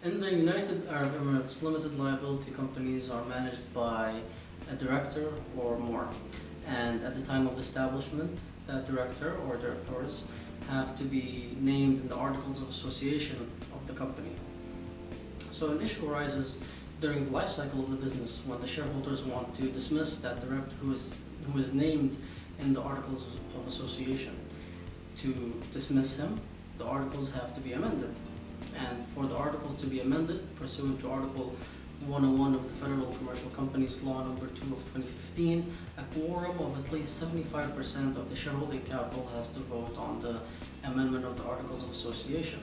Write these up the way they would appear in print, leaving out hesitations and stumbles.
In the United Arab Emirates, limited liability companies are managed by a director or more. And at the time of establishment, that director or directors have to be named in the Articles of Association of the company. So an issue arises during the life cycle of the business when the shareholders want to dismiss that director who is named in the Articles of Association. To dismiss him, the articles have to be amended. And for the articles to be amended, pursuant to Article 101 of the Federal Commercial Companies Law Number 2 of 2015, a quorum of at least 75% of the shareholding capital has to vote on the amendment of the Articles of Association.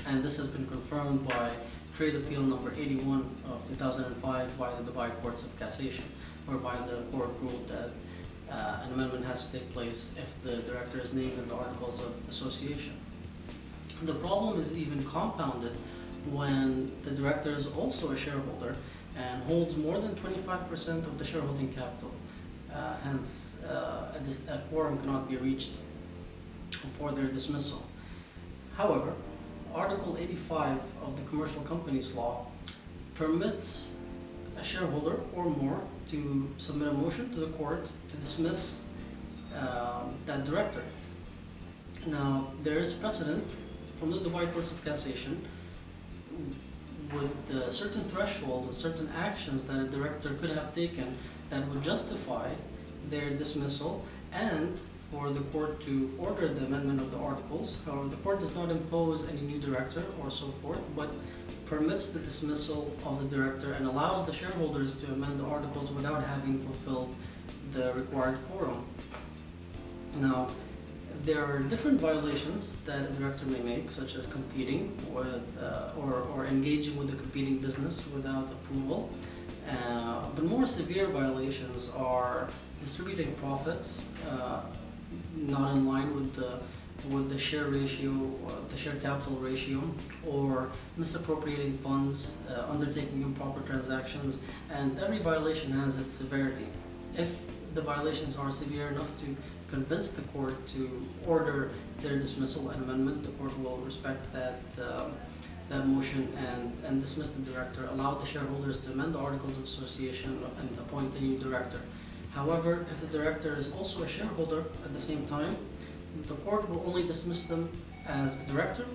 And this has been confirmed by Trade Appeal Number 81 of 2005 by the Dubai Courts of Cassation, whereby the court ruled that an amendment has to take place if the director is named in the Articles of Association. The problem is even compounded when the director is also a shareholder and holds more than 25% of the shareholding capital. Hence, a quorum cannot be reached for their dismissal. However, Article 85 of the Commercial Companies Law permits a shareholder or more to submit a motion to the court to dismiss that director. Now, there is precedent from the Dubai Courts of Cassation with certain thresholds and certain actions that a director could have taken that would justify their dismissal, and for the court to order the amendment of the articles. However, the court does not impose any new director or so forth, but permits the dismissal of the director and allows the shareholders to amend the articles without having fulfilled the required quorum. Now, there are different violations that a director may make, such as competing with or engaging with a competing business without approval. But more severe violations are distributing profits not in line with the share ratio, the share capital ratio, or misappropriating funds, undertaking improper transactions, and every violation has its severity. If the violations are severe enough to convince the court to order their dismissal and amendment, the court will respect that motion and dismiss the director, allow the shareholders to amend the Articles of Association and appoint a new director. However, if the director is also a shareholder at the same time, the court will only dismiss them as a director,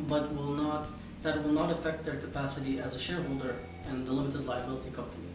but that will not affect their capacity as a shareholder in the limited liability company.